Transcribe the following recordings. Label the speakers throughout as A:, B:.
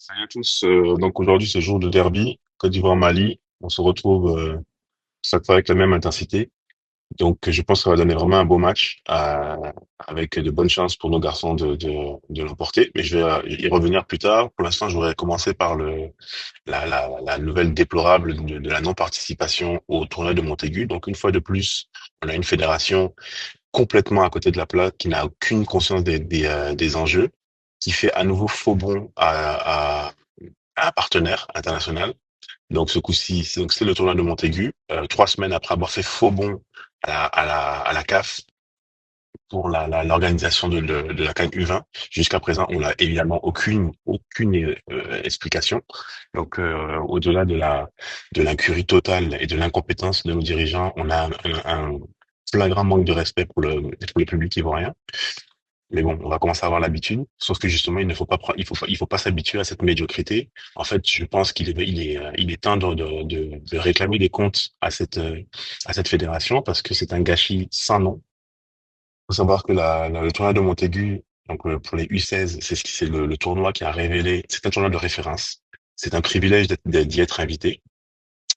A: Salut à tous. Donc aujourd'hui, ce jour de derby, Côte d'Ivoire-Mali, on se retrouve chaque fois avec la même intensité. Donc je pense que ça va donner vraiment un beau match avec de bonnes chances pour nos garçons de l'emporter. Mais je vais y revenir plus tard. Pour l'instant, je voudrais commencer par la nouvelle déplorable de la non-participation au tournoi de Montaigu. Donc une fois de plus, on a une fédération complètement à côté de la plaque, qui n'a aucune conscience des enjeux, qui fait à nouveau faux bond à un partenaire international. Donc ce coup-ci, c'est le tournoi de Montaigu. 3 semaines après avoir fait faux bond à la CAF pour l'organisation de la CAN U20. Jusqu'à présent, on n'a évidemment aucune explication. Donc au-delà de l'incurie totale et de l'incompétence de nos dirigeants, on a un flagrant manque de respect pour le public ivoirien. Mais bon, on va commencer à avoir l'habitude. Sauf que justement, il ne faut pas, il faut pas s'habituer à cette médiocrité. En fait, je pense qu'il est temps de réclamer des comptes à cette fédération, parce que c'est un gâchis sans nom. Il faut savoir que le tournoi de Montaigu, donc pour les U16, c'est le tournoi qui a révélé, c'est un tournoi de référence. C'est un privilège d'y être invité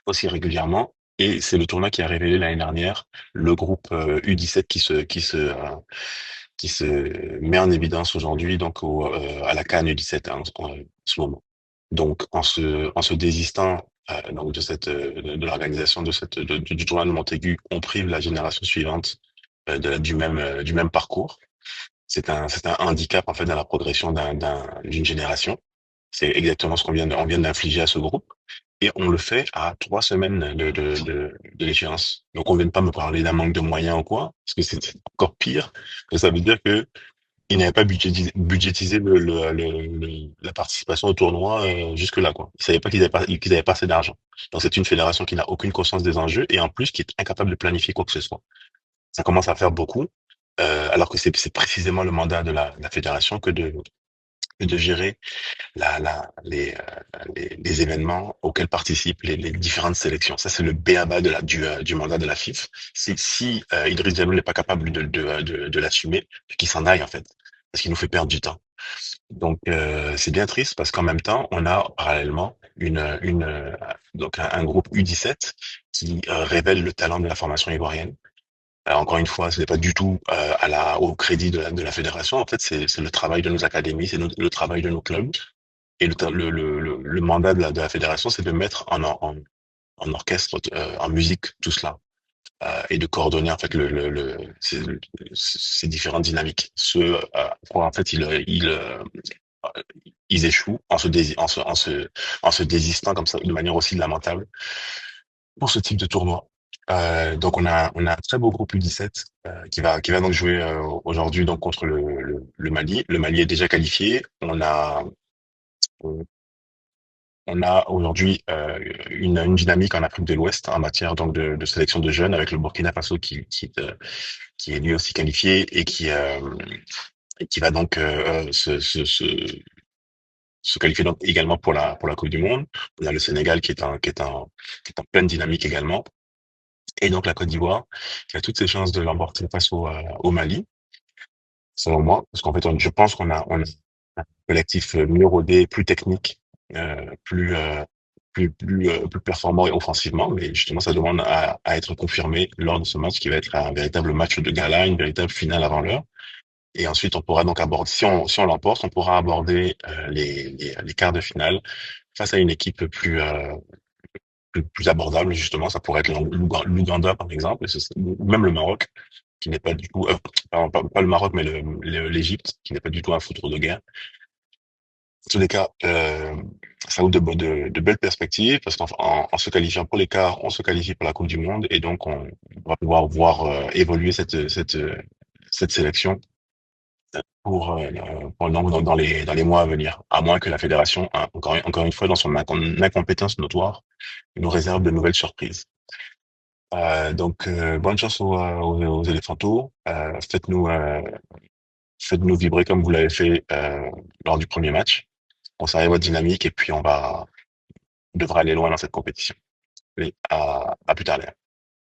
A: aussi régulièrement. Et c'est le tournoi qui a révélé l'année dernière le groupe U17 qui se met en évidence aujourd'hui, donc à la CAN U17 en ce moment. Donc en se désistant donc de l'organisation du tournoi de Montaigu, on prive la génération suivante du même parcours. C'est un handicap en fait dans la progression d'une génération. C'est exactement ce on vient d'infliger à ce groupe. Et on le fait à 3 semaines de l'échéance. Donc, on vient pas me parler d'un manque de moyens ou quoi, parce que c'est encore pire. Que ça veut dire que ils n'avaient pas budgétisé la participation au tournoi jusque-là, quoi. Ils savaient pas qu'ils avaient pas assez d'argent. Donc, c'est une fédération qui n'a aucune conscience des enjeux et en plus qui est incapable de planifier quoi que ce soit. Ça commence à faire beaucoup, alors que c'est précisément le mandat de la fédération que de gérer les événements auxqu'ils participent les différentes sélections. Ça, c'est le b.a-ba du mandat de la FIF. Si Idriss Diallo n'est pas capable de l'assumer, qu'il s'en aille, en fait, parce qu'il nous fait perdre du temps. Donc, c'est bien triste parce qu'en même temps, on a parallèlement donc un groupe U17 qui révèle le talent de la formation ivoirienne. Encore une fois, ce n'est pas du tout au crédit de la fédération. En fait, c'est le travail de nos académies, c'est le travail de nos clubs. Et le mandat de la fédération, c'est de mettre en orchestre, en musique, tout cela, et de coordonner en fait ces différentes dynamiques. En fait, ils échouent en se désistant comme ça de manière aussi lamentable pour ce type de tournoi. Donc on a un très beau groupe U17 qui va donc jouer aujourd'hui donc contre le Mali. Le Mali est déjà qualifié. On a aujourd'hui une dynamique en Afrique de l'Ouest en matière donc de sélection de jeunes, avec le Burkina Faso qui est lui aussi qualifié et qui va donc se qualifier donc également pour la Coupe du Monde. On a le Sénégal qui est en pleine dynamique également, et donc la Côte d'Ivoire qui a toutes ses chances de l'emporter face au Mali, selon moi, parce qu'en fait je pense qu'on a un collectif mieux rodé, plus technique, plus performant offensivement, mais justement, ça demande à être confirmé lors de ce match qui va être un véritable match de gala, une véritable finale avant l'heure. Et ensuite, on pourra donc aborder, si on l'emporte, on pourra aborder les quarts de finale face à une équipe plus abordable, justement. Ça pourrait être l'Ouganda, par exemple, ou même le Maroc, qui n'est pas du tout, pardon, pas le Maroc, mais l'Égypte, qui n'est pas du tout un foutre de guerre. En tous les cas, ça ouvre de belles perspectives, parce qu'en se qualifiant pour les quarts, on se qualifie pour la Coupe du Monde, et donc on va pouvoir voir évoluer cette sélection dans les mois à venir, à moins que la fédération, hein, encore une fois, dans son incompétence notoire, nous réserve de nouvelles surprises. Donc, bonne chance aux éléphantos. Faites-nous vibrer comme vous l'avez fait lors du premier match. Conservez votre dynamique et puis on devra aller loin dans cette compétition. Allez, à plus tard, les gars.